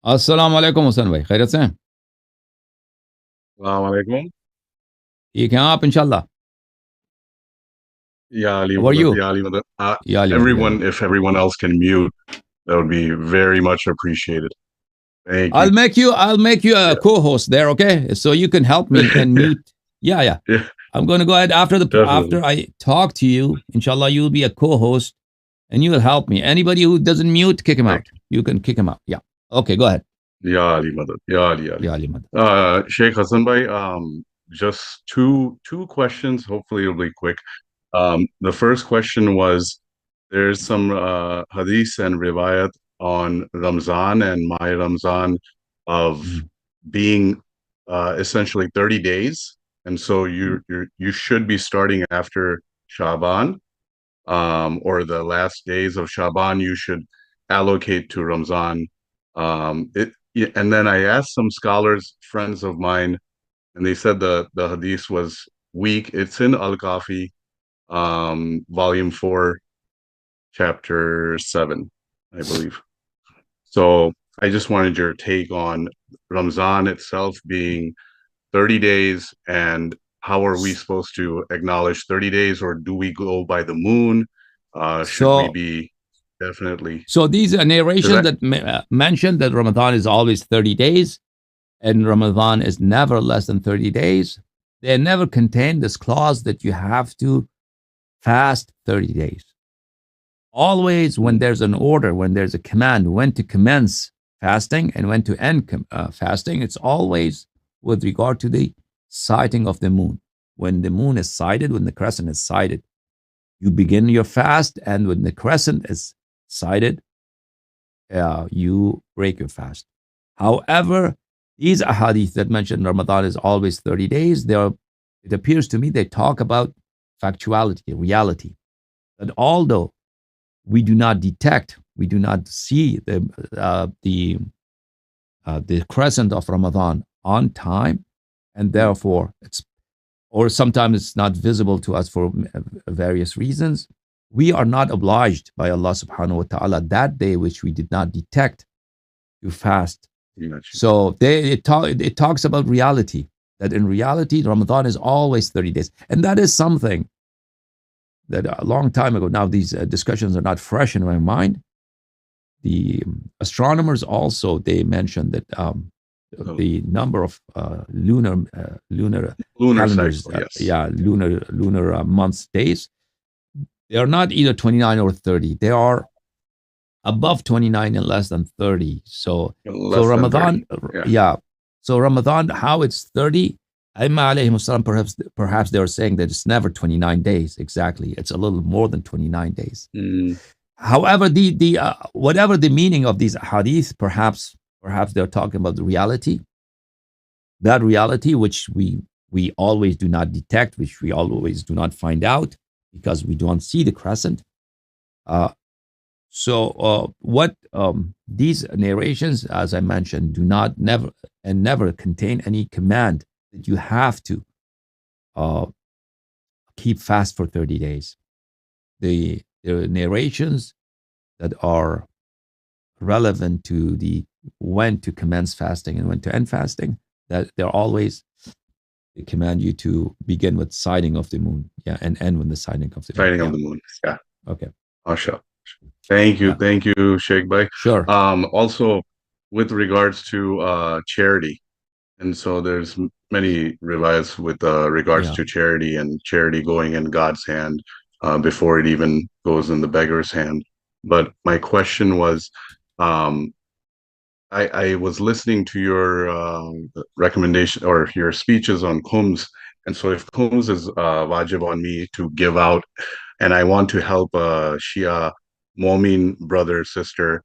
अस्सलाम वालेकुम हुसैन भाई, खैरियत से हैं? Assalamualaikum. ठीक हैं आप इंशाल्लाह? Yeah, Ali how are Madad. You? Yeah, Ali Madad. या अली मदद, या अली Everyone, मदद. if everyone else can mute, that would be very much appreciated. Thank you. I'll make you a Yeah. co-host there, okay? So you can help me and Yeah, mute. Yeah, yeah. yeah, I'm going to go ahead definitely. after I talk to you. Inshallah, you'll be a co-host and you will help me. Anybody who doesn't mute, kick him Thank out. You can kick him out. Yeah. Okay, go ahead. you. Yeah, Ali Madad. Yeah, Ali, Ali. Ya Ali Madad. Sheikh Hassan bhai, just two questions. Hopefully it'll be quick. The first question was, there's some hadith and riwayat on Ramzan and my Ramzan of Mhm. being essentially 30 days. And so you should be starting after Shaban, or the last days of Shaban you should allocate to Ramzan. And then I asked some scholars, friends of mine, and they said the hadith was weak. It's in Al-Kafi, volume 4, chapter 7, I believe. So I just wanted your take on Ramzan itself being 30 days, and how are we supposed to acknowledge 30 days, or do we go by the moon? Should we So, be definitely, so these are because narrations that mention that Ramadan is always 30 days and Ramadan is never less than 30 days. They never contain this clause that you have to fast 30 days. Always, when there's an order, when there's a command, when to commence fasting and when to end fasting, it's always with regard to the sighting of the moon. When the moon is sighted, when the crescent is sighted, you begin your fast, and when the crescent is sighted, you break your fast. However, these ahadith that mention Ramadan is always 30 days, it appears to me they talk about factuality, reality. That although we do not detect, we do not see the crescent of Ramadan on time, and therefore or sometimes it's not visible to us for various reasons. We are not obliged by Allah subhanahu wa ta'ala that day which we did not detect to fast. So it talks about reality, that in reality, Ramadan is always 30 days. And that is something that a long time ago, now these discussions are not fresh in my mind. The astronomers also, they mentioned that the number of lunar calendars, cycle, yes. lunar months, days, they are not either 29 or 30. They are above 29 and less than 30. So Ramadan, 30. yeah. So Ramadan, how it's 30, perhaps they are saying that it's never 29 days exactly. It's a little more than 29 days. However, the whatever the meaning of these hadith, perhaps they're talking about the reality, that reality which we always do not detect, which we always do not find out because we don't see the crescent. What these narrations, as I mentioned, do not never contain any command that you have to keep fast for 30 days. The narrations that are relevant to the when to commence fasting and when to end fasting, that they're always, they command you to begin with sighting of the moon, yeah, and end with the sighting of the moon. Sighting of the moon, yeah. Okay. Masha. Thank you, Yeah. thank you, Sheikh Bhai. Sure. Also, with regards to charity, and so there's many riwayats with regards to charity, and charity going in God's hand before it even goes in the beggar's hand. But my question was, I was listening to your recommendation or your speeches on Khums, and so if Khums is wajib on me to give out, and I want to help a Shia Momin brother, sister,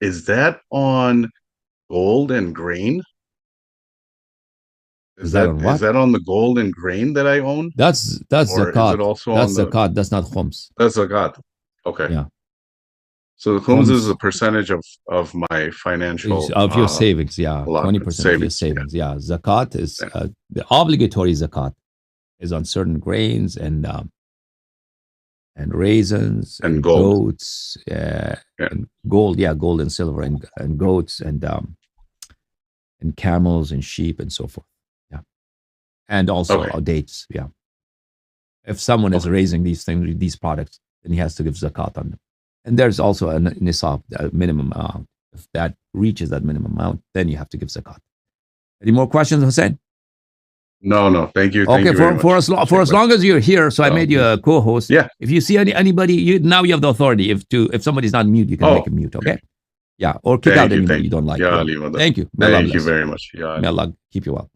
is that on gold and grain? Is that on what? Is that on the gold and grain that I own? That's Or is it zakat. also That's on the zakat. That's not khums. that's zakat? Okay. Yeah. So the khums is a Khums percentage of my is financial of your savings. Yeah. allotment 20% of your savings. savings. Yeah. Zakat is the obligatory zakat is on certain grains and and raisins And and gold. goats, Yeah. and gold, yeah, gold and silver, and goats and camels and sheep and so forth. Yeah, and also Okay. dates. Yeah, if someone is Okay. raising these things, these products, then he has to give zakat on them. And there's also a nisab, a minimum amount. If that reaches that minimum amount, then you have to give zakat. Any more questions, Hussein? No, no. Thank you. Thank Okay, you very for much. as long as you're here, so I made you a co-host. Yeah. If you see anybody, now you have the authority. If somebody's not mute, you can make him mute. Okay. Yeah, or kick out Thank you. anybody Thank you you. don't like. Ya Yeah. Ali Madad. Thank you. May Allah Thank you bless. very much. Ya Ali. May Allah keep you well.